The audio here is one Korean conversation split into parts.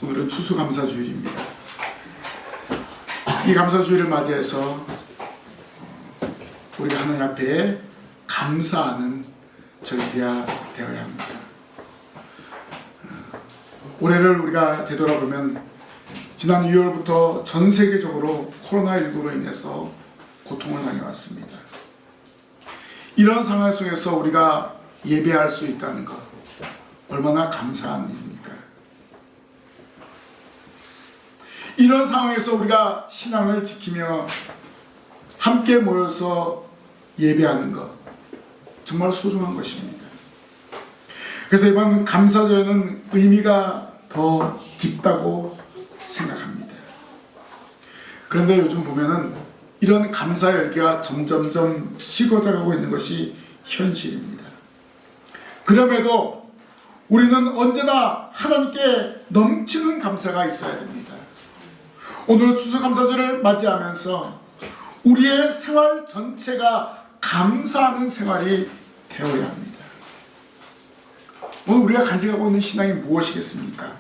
오늘은 추수감사주일입니다. 이 감사주일을 맞이해서 우리가 하나님 앞에 감사하는 절기가 되어야 합니다. 올해를 우리가 되돌아보면 지난 2월부터 전 세계적으로 코로나19로 인해서 고통을 당해왔습니다. 이런 상황 속에서 우리가 예배할 수 있다는 것, 얼마나 감사한 일입니까? 이런 상황에서 우리가 신앙을 지키며 함께 모여서 예배하는 것, 정말 소중한 것입니다. 그래서 이번 감사절에는 의미가 더 깊다고 생각합니다. 그런데 요즘 보면은 이런 감사의 열기가 점점점 식어져가고 있는 것이 현실입니다. 그럼에도 우리는 언제나 하나님께 넘치는 감사가 있어야 됩니다. 오늘 추수감사절을 맞이하면서 우리의 생활 전체가 감사하는 생활이 되어야 합니다. 오늘 우리가 간직하고 있는 신앙이 무엇이겠습니까?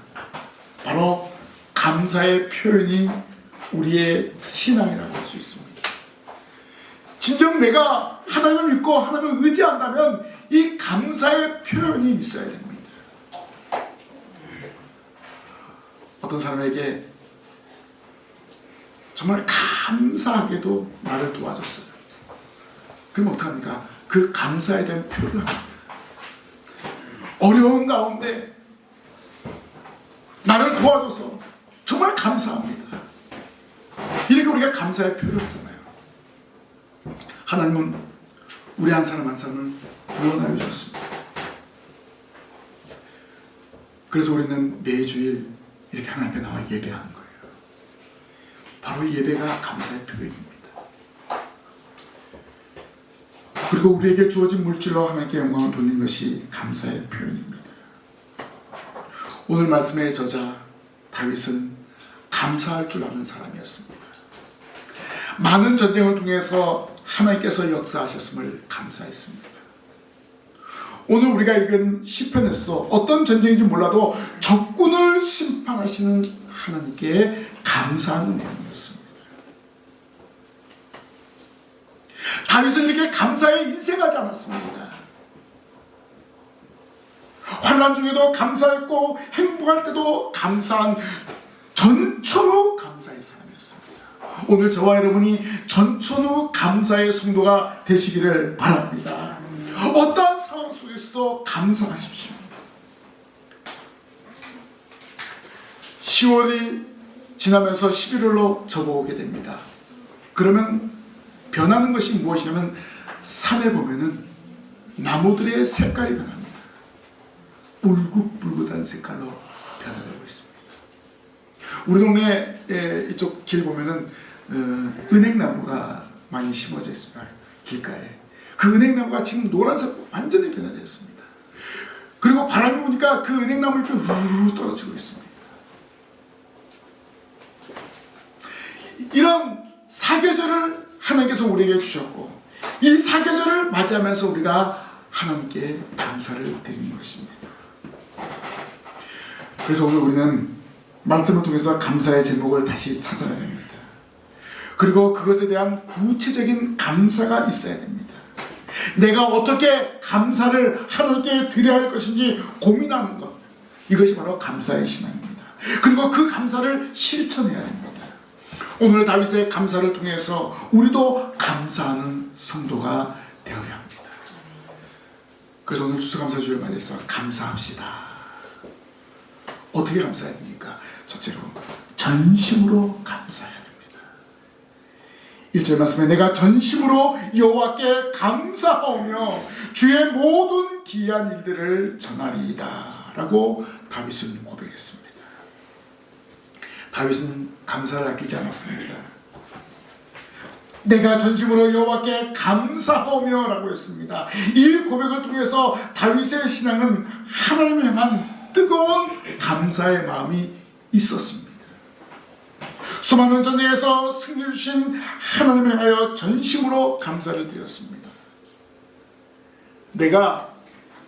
바로 감사의 표현이 우리의 신앙이라고 할 수 있습니다. 진정 내가 하나님을 믿고 하나님을 의지한다면 이 감사의 표현이 있어야 됩니다. 어떤 사람에게 정말 감사하게도 나를 도와줬어요. 그럼 어떡합니까? 그 감사에 대한 표현을 합니다. 어려운 가운데 나를 도와줘서 정말 감사합니다. 이렇게 우리가 감사의 표현을 하잖아요. 하나님은 우리 한 사람 한 사람을 구원하여 주셨습니다. 그래서 우리는 매주일 이렇게 하나님 앞에 나와 예배하는 거예요. 바로 이 예배가 감사의 표현입니다. 그리고 우리에게 주어진 물질로 하나님께 영광을 돌리는 것이 감사의 표현입니다. 오늘 말씀의 저자 다윗은 감사할 줄 아는 사람이었습니다. 많은 전쟁을 통해서 하나님께서 역사하셨음을 감사했습니다. 오늘 우리가 읽은 시편에서도 어떤 전쟁인지 몰라도 적군을 심판하시는 하나님께 감사하는 내용이었습니다. 다윗은 이렇게 감사에 인색하지 않았습니다. 환난 중에도 감사했고 행복할 때도 감사한 전천후 감사의 사람이었습니다. 오늘 저와 여러분이 전천후 감사의 성도가 되시기를 바랍니다. 어떠한 상황 속에서도 감사하십시오. 10월이 지나면서 11월로 접어오게 됩니다. 그러면 변하는 것이 무엇이냐면 산에 보면은 나무들의 색깔이 변합니다. 울긋불긋한 색깔로 변화되고 있습니다. 우리 동네 이쪽 길 보면은 은행나무가 많이 심어져 있습니다. 길가에. 그 은행나무가 지금 노란색으로 완전히 변화되었습니다. 그리고 바람이 부니까 그 은행나무 잎이 우르르 떨어지고 있습니다. 이런 사계절을 하나님께서 우리에게 주셨고 이 사계절을 맞이하면서 우리가 하나님께 감사를 드리는 것입니다. 그래서 오늘 우리는 말씀을 통해서 감사의 제목을 다시 찾아야 됩니다. 그리고 그것에 대한 구체적인 감사가 있어야 됩니다. 내가 어떻게 감사를 하나님께 드려야 할 것인지 고민하는 것, 이것이 바로 감사의 신앙입니다. 그리고 그 감사를 실천해야 됩니다. 오늘 다윗의 감사를 통해서 우리도 감사하는 성도가 되어야 합니다. 그래서 오늘 추수감사주를 맞이해서 감사합시다. 어떻게 감사해야 됩니까? 첫째로 전심으로 감사해야 됩니다. 1절 말씀에 내가 전심으로 여호와께 감사하오며 주의 모든 기이한 일들을 전하리이다 라고 다윗은 고백했습니다. 다윗은 감사를 아끼지 않았습니다. 내가 전심으로 여호와께 감사하오며 라고 했습니다. 이 고백을 통해서 다윗의 신앙은 하나님을 향한 뜨거운 감사의 마음이 있었습니다. 수많은 전쟁에서 승리 주신 하나님을 향하여 전심으로 감사를 드렸습니다. 내가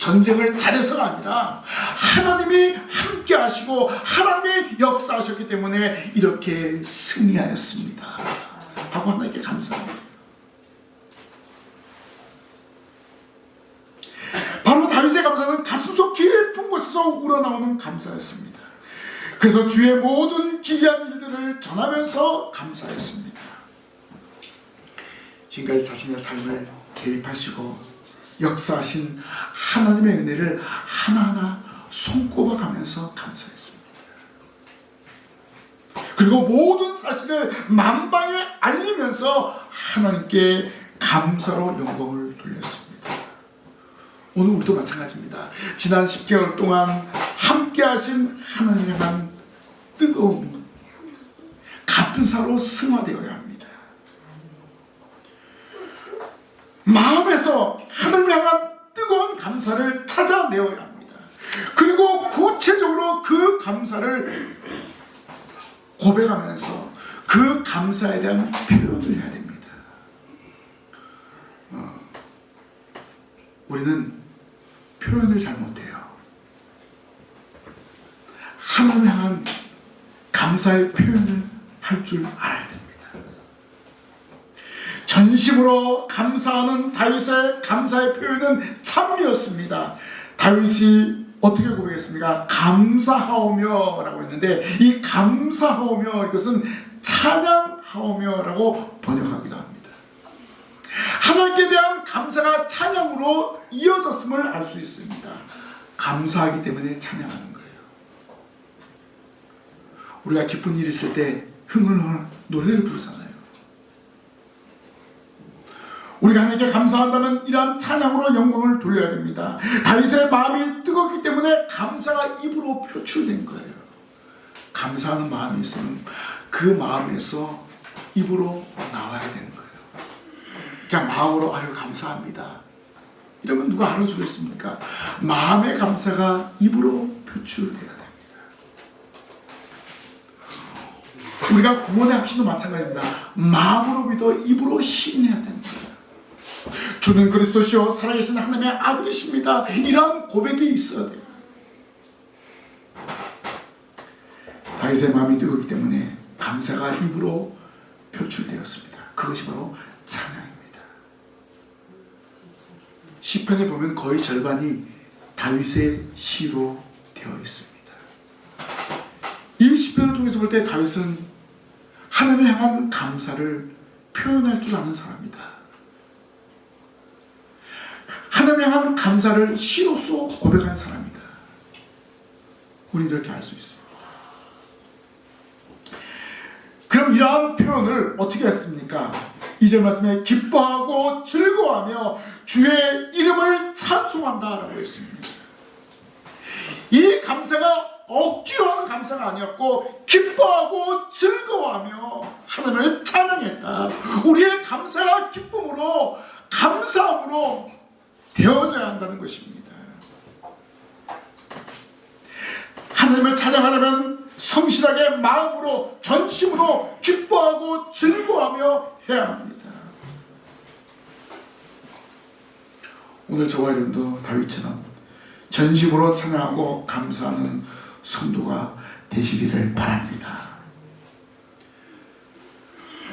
전쟁을 잘해서가 아니라 하나님이 함께 하시고 하나님이 역사하셨기 때문에 이렇게 승리하였습니다 하고 하나님께 감사합니다. 바로 다윗의 감사는 가슴속 깊은 곳에서 우러나오는 감사였습니다. 그래서 주의 모든 기이한 일들을 전하면서 감사했습니다. 지금까지 자신의 삶을 개입하시고 역사하신 하나님의 은혜를 하나하나 손꼽아가면서 감사했습니다. 그리고 모든 사실을 만방에 알리면서 하나님께 감사로 영광을 돌렸습니다. 오늘 우리도 마찬가지입니다. 지난 10개월 동안 함께 하신 하나님에 대한 뜨거움이 같은 사로 승화되어야 합니다. 마음에서 하나님을 향한 뜨거운 감사를 찾아내어야 합니다. 그리고 구체적으로 그 감사를 고백하면서 그 감사에 대한 표현을 해야 됩니다. 우리는 표현을 잘 못해요. 하나님을 향한 감사의 표현을 할 줄 알아야 됩니다. 전심으로 감사하는 다윗의 감사의 표현은 참이었습니다. 다윗이 어떻게 고백했습니까? 감사하오며 라고 했는데 이 감사하오며 이것은 찬양하오며 라고 번역하기도 합니다. 하나님께 대한 감사가 찬양으로 이어졌음을 알 수 있습니다. 감사하기 때문에 찬양하는 거예요. 우리가 기쁜 일이 있을 때 흥얼흥얼 노래를 부르잖아요. 우리가 하나님께 감사한다면 이러한 찬양으로 영광을 돌려야 됩니다. 다윗의 마음이 뜨겁기 때문에 감사가 입으로 표출된 거예요. 감사하는 마음이 있으면 그 마음에서 입으로 나와야 되는 거예요. 그냥 마음으로 아유 감사합니다 이러면 누가 알아주겠습니까? 마음의 감사가 입으로 표출돼야 됩니다. 우리가 구원의 확신도 마찬가지입니다. 마음으로 믿어 입으로 시인해야 되는 거예요. 주는 그리스도시요 살아계신 하나님의 아들이십니다. 이러한 고백이 있어야 돼요. 다윗의 마음이 뜨겁기 때문에 감사가 입으로 표출되었습니다. 그것이 바로 찬양입니다. 시편에 보면 거의 절반이 다윗의 시로 되어 있습니다. 이 시편을 통해서 볼 때 다윗은 하나님을 향한 감사를 표현할 줄 아는 사람이다. 하나님을 향한 감사를 시로서 고백한 사람이다. 우리는 이렇게 알 수 있습니다. 그럼 이러한 표현을 어떻게 했습니까? 2절 말씀에 기뻐하고 즐거워하며 주의 이름을 찬송한다라고 했습니다. 이 감사가 억지로 하는 감사가 아니었고 기뻐하고 즐거워하며 하나님을 찬양했다. 우리의 감사가 기쁨으로 감사함으로 되어져야 한다는 것입니다. 하나님을 찬양하려면 성실하게 마음으로 전심으로 기뻐하고 즐거워하며 해야 합니다. 오늘 저와 여러분도 다윗처럼 전심으로 찬양하고 감사하는 성도가 되시기를 바랍니다.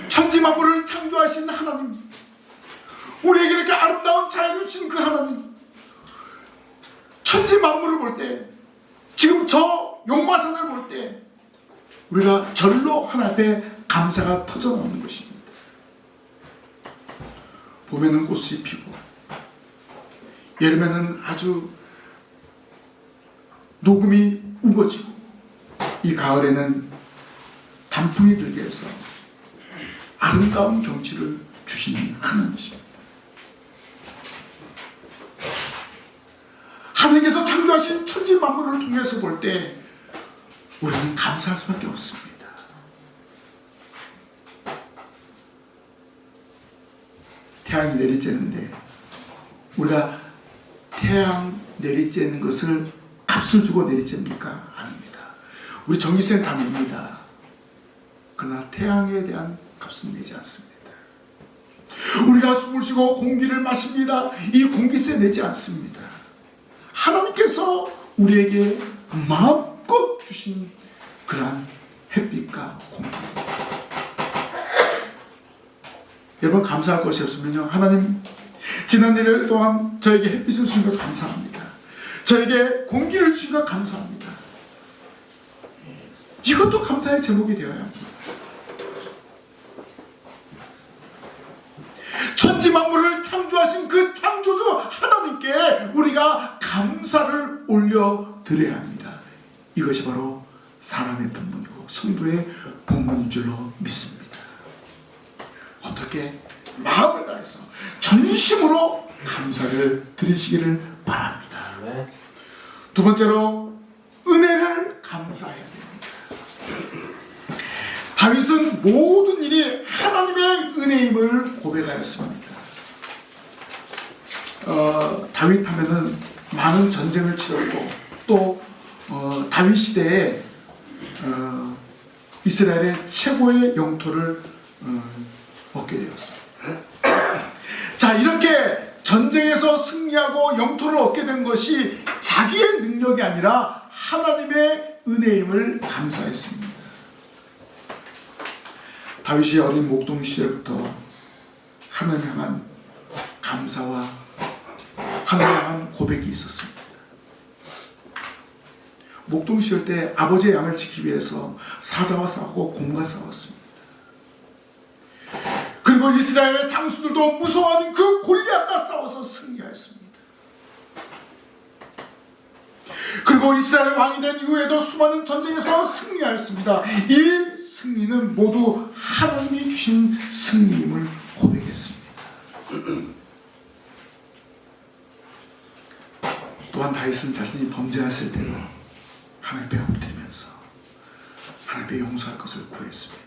천지 만물을 창조하신 하나님, 우리에게 이렇게 아름다운 자연을 주신 그 하나님, 천지 만물을 볼 때, 지금 저 용마산을 볼 때 우리가 절로 하나님 앞에 감사가 터져나오는 것입니다. 봄에는 꽃이 피고 여름에는 아주 녹음이 우거지고 이 가을에는 단풍이 들게 해서 아름다운 경치를 주시는 하나님이십니다. 하나님께서 창조하신 천지 만물을 통해서 볼 때 우리는 감사할 수밖에 없습니다. 태양이 내리쬐는데 우리가 태양 내리쬐는 것을 값을 주고 내리쬐니까 아닙니다. 우리 전기세는 다 냅니다. 그러나 태양에 대한 값은 내지 않습니다. 우리가 숨을 쉬고 공기를 마십니다. 이 공기세 내지 않습니다. 하나님께서 우리에게 마음껏 주신 그러한 햇빛과 공기. 여러분, 감사할 것이 없으면요, 하나님 지난 1일 동안 저에게 햇빛을 주신 것 감사합니다. 저에게 공기를 주신 것 감사합니다. 이것도 감사의 제목이 되어야 합니다. 천지 만물을 창조하신 그 창조주 하나님께 우리가 감사를 올려드려야 합니다. 이것이 바로 사람의 본분이고 성도의 본분인 줄로 믿습니다. 어떻게? 마음을 다해서 전심으로 감사를 드리시기를 바랍니다. 두 번째로, 은혜를 감사해야 됩니다. 다윗은 모든 일이 하나님의 은혜임을 고백하였습니다. 다윗 하면은 많은 전쟁을 치렀고 또 다윗 시대에 이스라엘의 최고의 영토를 얻게 되었습니다. 자, 이렇게 전쟁에서 승리하고 영토를 얻게 된 것이 자기의 능력이 아니라 하나님의 은혜임을 감사했습니다. 다윗이 어린 목동 시절부터 하나님 향한 감사와 하나님 향한 고백이 있었습니다. 목동 시절 때 아버지의 양을 지키기 위해서 사자와 싸우고 곰과 싸웠습니다. 그리고 이스라엘의 장수들도 무서워하는 그 골리앗과 싸워서 승리하였습니다. 그리고 이스라엘 왕이 된 이후에도 수많은 전쟁에서 승리하였습니다. 이 승리는 모두 하나님이 주신 승리임을 고백했습니다. 또한 다윗은 자신이 범죄했을 때도 하나님께 엎드리면서 하나님께 용서할 것을 구했습니다.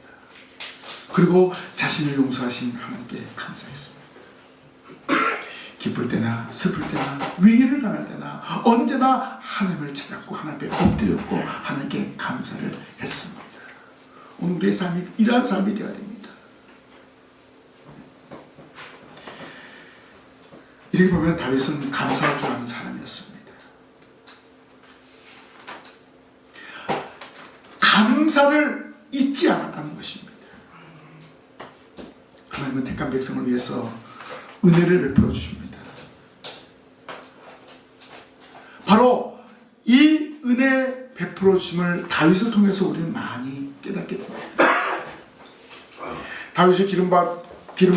그리고 자신을 용서하신 하나님께 감사했습니다. 기쁠 때나 슬플 때나 위기를 당할 때나 언제나 하나님을 찾았고 하나님께 엎드렸고 하나님께 감사를 했습니다. 오늘 우리의 삶이 이러한 삶이 되어야 됩니다. 이렇게 보면 다윗은 감사할 줄 아는 사람이었습니다. 감사를 잊지 않았다는 것입니다. 하나님은 택한 백성을 위해서 은혜를 베풀어 주십니다. 바로 이 은혜 베풀어 주심을 다윗을 통해서 우리는 많이 깨닫게 됩니다. 다윗이 기름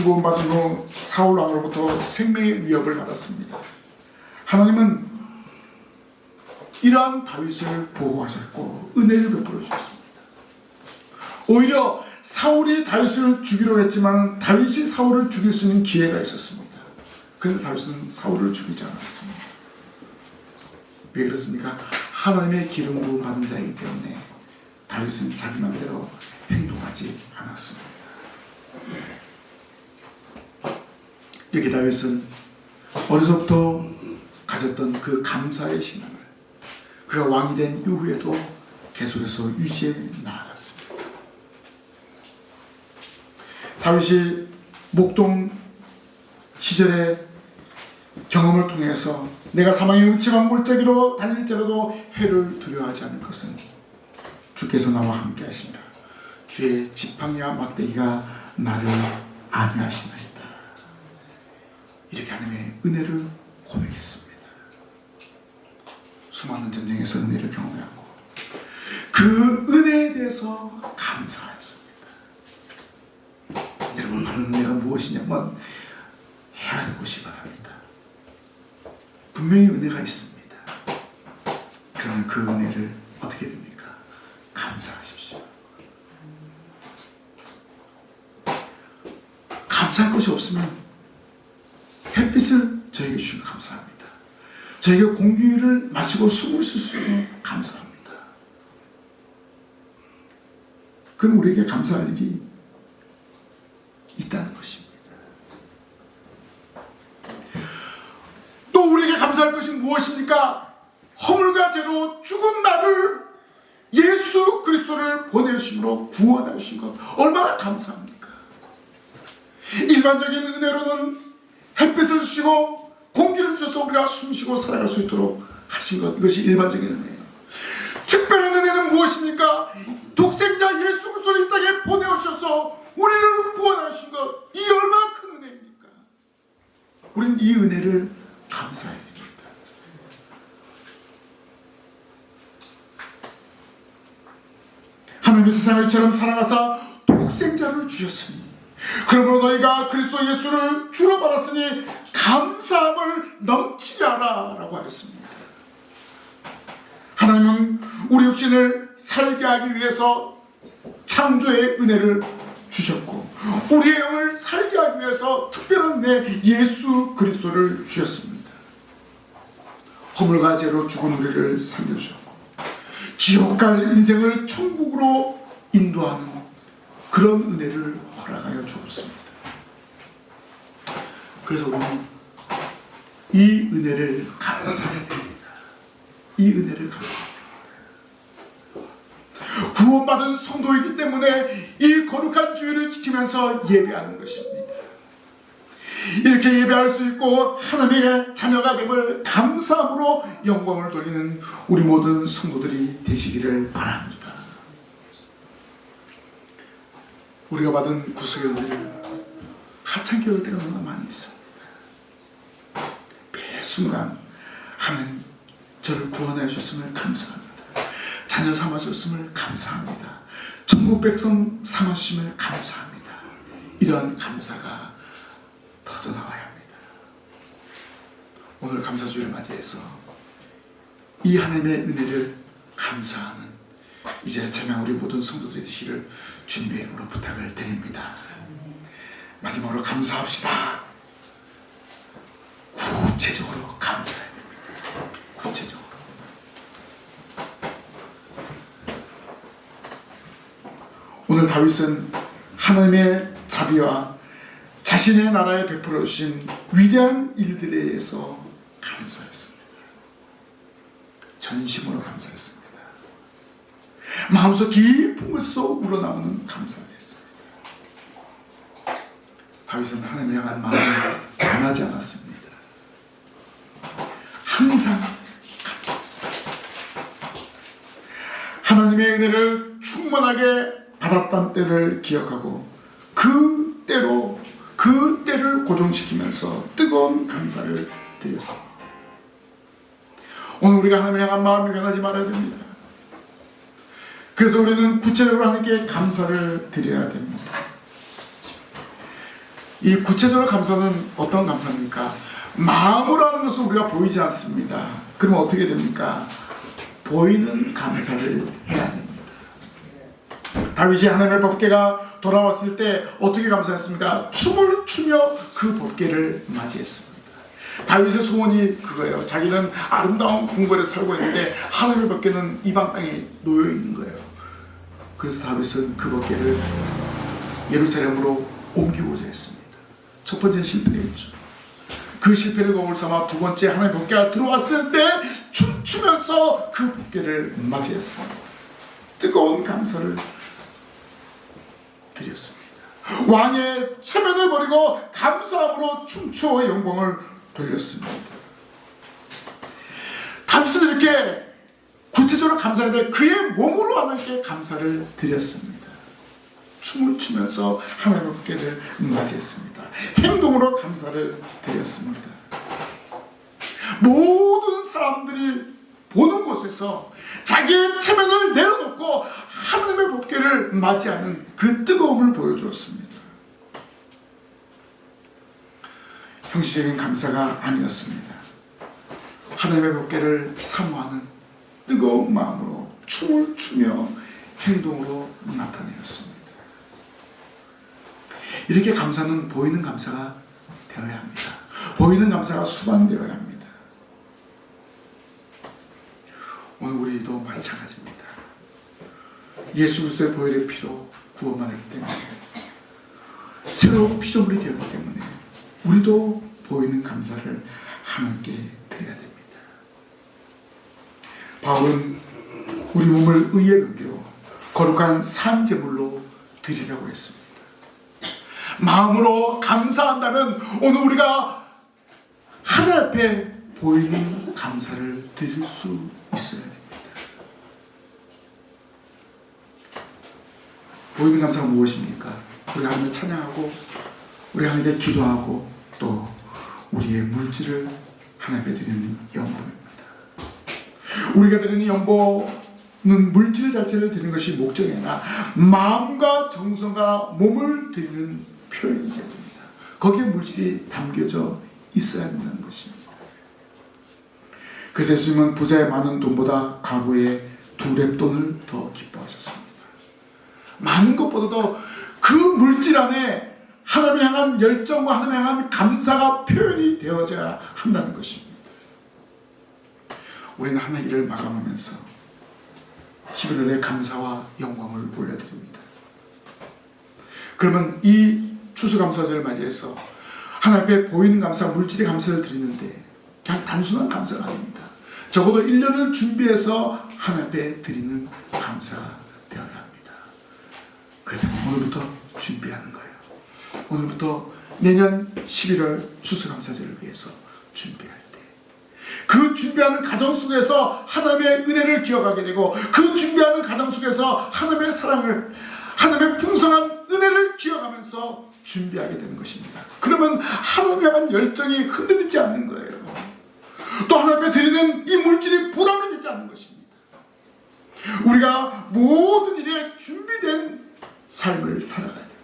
부음 받은 후 사울 왕으로부터 생명의 위협을 받았습니다. 하나님은 이러한 다윗을 보호하셨고 은혜를 베풀어 주셨습니다. 오히려 사울이 다윗을 죽이려고 했지만 다윗이 사울을 죽일 수 있는 기회가 있었습니다. 그런데 다윗은 사울을 죽이지 않았습니다. 왜 그렇습니까? 하나님의 기름 부음 받은 자이기 때문에 다윗은 자기 맘대로 행동하지 않았습니다. 이렇게 다윗은 어려서부터 가졌던 그 감사의 신앙을 그가 왕이 된 이후에도 계속해서 유지해 나아갔습니다. 다윗이 목동 시절의 경험을 통해서 내가 사망의 음침한 골짜기로 다닐지라도 해를 두려워하지 않을 것은 주께서 나와 함께 하시니라. 주의 지팡이와 막대기가 나를 안위하시나이다. 이렇게 하나님의 은혜를 고백했습니다. 수많은 전쟁에서 은혜를 경험하고 그 은혜에 대해서 감사했습니다. 여러분, 바른 은혜가 무엇이냐면 헤아려보시 바랍니다. 분명히 은혜가 있습니다. 그러면 그 은혜를 어떻게 됩니까? 감사하십시오. 감사할 것이 없으면 햇빛을 저에게 주시면 감사합니다. 저에게 공기를 마시고 숨을 쉴 수 있는 감사합니다. 그럼 우리에게 감사할 일이 있다는 것입니다. 또 우리에게 감사할 것이 무엇입니까? 허물과 죄로 죽은 나를 예수 그리스도를 보내주심으로 구원하신 것, 얼마나 감사합니까? 일반적인 은혜로는 햇빛을 주시고 공기를 주셔서 우리가 숨쉬고 살아갈 수 있도록 하신 것, 이것이 일반적인 은혜예요. 특별한 은혜는 무엇입니까? 독생자 예수 그리스도를 이 땅에 보내오셔서 우리를 구원하신 것, 이 얼마나 큰 은혜입니까? 우리는 이 은혜를 감사해야 됩니다. 하나님이 세상을 이처럼 사랑하사 독생자를 주셨으니 그러므로 너희가 그리스도 예수를 주로 받았으니 감사함을 넘치게 하라 라고 하였습니다. 하나님은 우리 육신을 살게 하기 위해서 창조의 은혜를 주셨고 우리의 영을 살게 하기 위해서 특별한 은혜 예수 그리스도를 주셨습니다. 허물과 죄로 죽은 우리를 살려주셨고 지옥 갈 인생을 천국으로 인도하는 그런 은혜를 허락하여 주었습니다. 그래서 우리는 이 은혜를 감사해야 됩니다. 이 은혜를 감사합니다. 구원받은 성도이기 때문에 이 거룩한 주일을 지키면서 예배하는 것입니다. 이렇게 예배할 수 있고 하나님의 자녀가 됨을 감사함으로 영광을 돌리는 우리 모든 성도들이 되시기를 바랍니다. 우리가 받은 구속의 은혜를 하찮게 볼 때가 너무 많이 있습니다. 매 순간 하나님 저를 구원해 주셨음을 감사합니다. 자녀 삼아 주셨음을 감사합니다. 천국 백성 삼아 주심을 감사합니다. 이러한 감사가 터져나와야 합니다. 오늘 감사주일을 맞이해서 이 하나님의 은혜를 감사하는 이제 제명 우리 모든 성도들이 되시기를 주님의 이름으로 부탁을 드립니다. 마지막으로 감사합시다. 구체적으로 감사해야 됩니다. 구체적으로. 오늘 다윗은 하나님의 자비와 자신의 나라에 베풀어 주신 위대한 일들에 대해서 감사했습니다. 전심으로 감사했습니다. 마음속 깊은 곳에서 우러나오는 감사를 했습니다. 다윗은 하나님을 향한 마음을 변하지 않았습니다. 항상 감사했습니다. 하나님의 은혜를 충만하게 받았던 때를 기억하고 그 때를 고정시키면서 뜨거운 감사를 드렸습니다. 오늘 우리가 하나님을 향한 마음이 변하지 말아야 됩니다. 그래서 우리는 구체적으로 하나님께 감사를 드려야 됩니다. 이 구체적으로 감사는 어떤 감사입니까? 마음으로 하는 것은 우리가 보이지 않습니다. 그러면 어떻게 됩니까? 보이는 감사를 해야 됩니다. 다윗이 하나님의 법궤가 돌아왔을 때 어떻게 감사했습니까? 춤을 추며 그 법궤를 맞이했습니다. 다윗의 소원이 그거예요. 자기는 아름다운 궁궐에 살고 있는데 하나님의 법궤는 이방 땅에 놓여 있는 거예요. 그래서 다윗은 그 법궤를 예루살렘으로 옮기고자 했습니다. 첫 번째 실패했죠. 그 실패를 거울 삼아 두 번째 하나님의 법궤가 들어왔을 때 춤추면서 그 법궤를 맞이했습니다. 뜨거운 감사를 드렸습니다. 왕의 체면을 버리고 감사함으로 춤추어 영광을 돌렸습니다. 다윗은 이렇게 구체적으로 감사했는데 그의 몸으로 하나님께 감사를 드렸습니다. 춤을 추면서 하나님의 법궤를 맞이했습니다. 행동으로 감사를 드렸습니다. 모든 사람들이 보는 곳에서 자기의 체면을 내려놓고 하나님의 법궤를 맞이하는 그 뜨거움을 보여주었습니다. 형식적인 감사가 아니었습니다. 하나님의 법궤를 사모하는 뜨거운 마음으로 춤을 추며 행동으로 나타내었습니다. 이렇게 감사는 보이는 감사가 되어야 합니다. 보이는 감사가 수반되어야 합니다. 오늘 우리도 마찬가지입니다. 예수 그리스도의 보혈의 피로 구원받았기 때문에 새로운 피조물이 되었기 때문에 우리도 보이는 감사를 하나님께 드려야 됩니다. 바울은 우리 몸을 의의 근기로 거룩한 산제물로 드리라고 했습니다. 마음으로 감사한다면 오늘 우리가 하나님 앞에 보이는 감사를 드릴 수 있어야 됩니다. 보이는 감사가 무엇입니까? 우리 하나님을 찬양하고 우리 하나님께 기도하고 또 우리의 물질을 하나님께 드리는 연보입니다. 우리가 드리는 연보는 물질 자체를 드리는 것이 목적이 아니라 마음과 정성과 몸을 드리는 표현이 됩니다. 거기에 물질이 담겨져 있어야 된다는 것입니다. 그래서 예수님은 부자의 많은 돈보다 가부의 2렙돈을 더 기뻐하셨습니다. 많은 것보다도 그 물질 안에 하나님을 향한 열정과 하나님을 향한 감사가 표현이 되어져야 한다는 것입니다. 우리는 한 해기를 마감하면서 11월에 감사와 영광을 올려드립니다. 그러면 이 추수감사절을 맞이해서 하나님 앞에 보이는 감사, 물질의 감사를 드리는데 그냥 단순한 감사가 아닙니다. 적어도 1년을 준비해서 하나님 앞에 드리는 감사가 되어야 합니다. 그래서 오늘부터 준비하는 거예요. 오늘부터 내년 11월 추수감사절을 위해서 준비할 때 그 준비하는 과정 속에서 하나님의 은혜를 기억하게 되고 그 준비하는 과정 속에서 하나님의 사랑을, 하나님의 풍성한 은혜를 기억하면서 준비하게 되는 것입니다. 그러면 하나님에 대한 열정이 흔들리지 않는 거예요. 또 하나님 앞에 드리는 이 물질이 부담이 되지 않는 것입니다. 우리가 모든 일에 준비된 삶을 살아가야 됩니다.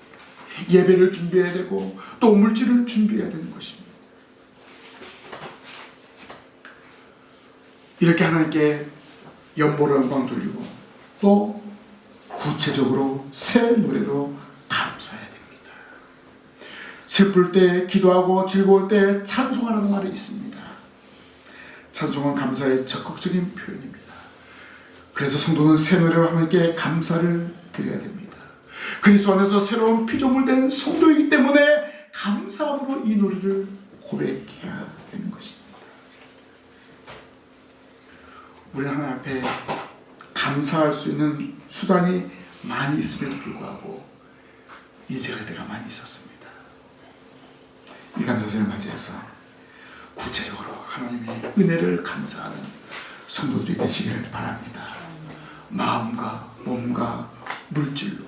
예배를 준비해야 되고 또 물질을 준비해야 되는 것입니다. 이렇게 하나님께 연보로 영광 돌리고 또 구체적으로 새 노래로 감사해야 됩니다. 슬플 때 기도하고 즐거울 때 찬송하라는 말이 있습니다. 찬송은 감사의 적극적인 표현입니다. 그래서 성도는 새 노래로 하나님께 감사를 드려야 됩니다. 그리스도 안에서 새로운 피조물 된 성도이기 때문에 감사함으로 이 노래를 고백해야 되는 것입니다. 우리 하나님 앞에 감사할 수 있는 수단이 많이 있음에도 불구하고 이제갈 때가 많이 있었습니다. 이 감사절을 맞이해서 구체적으로 하나님의 은혜를 감사하는 성도들이 되시길 바랍니다. 마음과 몸과 물질로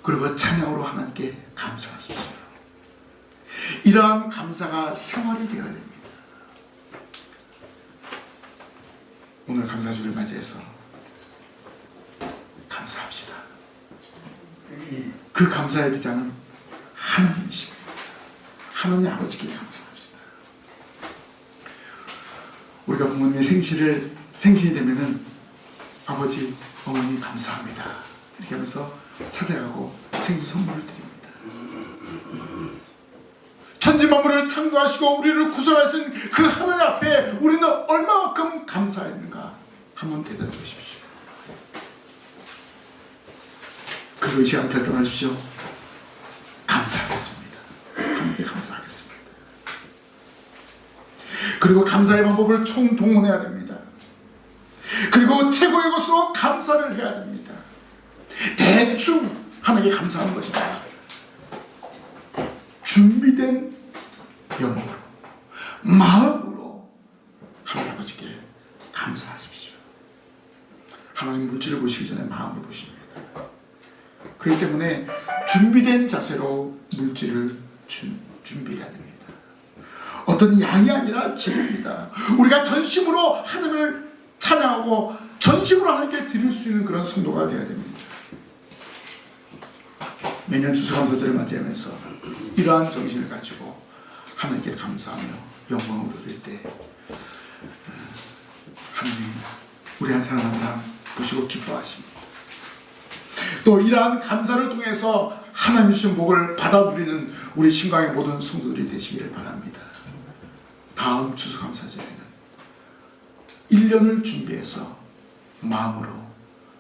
그리고 찬양으로 하나님께 감사하십시오. 이러한 감사가 생활이 되어야 됩니다. 오늘 감사주를 맞이해서 감사합시다. 그 감사의 대장은 하나님이십니다. 하나님 아버지께 감사합시다. 우리가 부모님의 생신이 되면은 아버지, 어머니 감사합니다. 이렇게 하면서 찾아가고 생신 선물을 드립니다. 천지만물을 창조하시고 우리를 구성하신 그 하나님 앞에 우리는 얼마만큼 감사했는가 한번 되돌아 보십시오. 그리고 이 시간 결단하십시오. 감사하겠습니다. 하나님께 감사하겠습니다. 그리고 감사의 방법을 총동원해야 됩니다. 그리고 최고의 것으로 감사를 해야 됩니다. 대충 하나님께 감사하는 것이 아니라 준비된 영으로, 마음으로 하나님 아버지께 감사하십시오. 하나님 물질을 보시기 전에 마음을 보십니다. 그렇기 때문에 준비된 자세로 물질을 준비해야 됩니다. 어떤 양이 아니라 질입니다. 우리가 전심으로 하나님을 찬양하고 전심으로 하나님께 드릴 수 있는 그런 성도가 되어야 됩니다. 매년 추수감사절을 맞이하면서 이러한 정신을 가지고 하나님께 감사하며 영광을 돌릴 때 하나님 우리 한 사람 한 사람 보시고 기뻐하십니다. 또 이러한 감사를 통해서 하나님 주신 복을 받아 누리는 우리 신강의 모든 성도들이 되시기를 바랍니다. 다음 추수감사절에는 1년을 준비해서 마음으로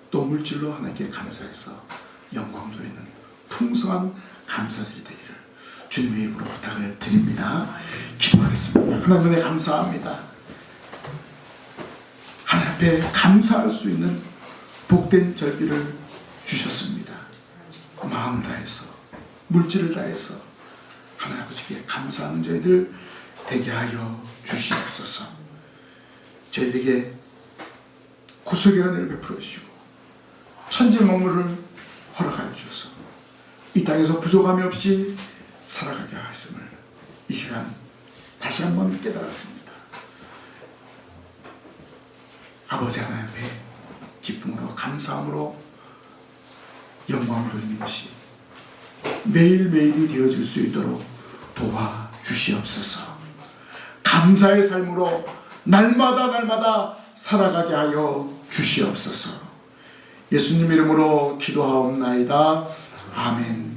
또 물질로 하나님께 감사해서 영광 돌리는 풍성한 감사절이 되기를 주님의 이름으로 부탁을 드립니다. 기도하겠습니다. 하나님 은혜 감사합니다. 하나님 앞에 감사할 수 있는 복된 절기를 주셨습니다. 마음 다해서 물질을 다해서 하나님 아버지께 감사하는 저희들 되게 하여 주시옵소서. 저희들에게 구속의 은혜를 베풀어 주시고 천지 만물을 허락하여 주셔서 이 땅에서 부족함이 없이 살아가게 하심을 이 시간 다시 한번 깨달았습니다. 아버지 하나님 앞에 기쁨으로 감사함으로 영광을 돌리는 것이 매일매일이 되어질 수 있도록 도와주시옵소서. 감사의 삶으로 날마다 살아가게 하여 주시옵소서. 예수님 이름으로 기도하옵나이다. 아멘.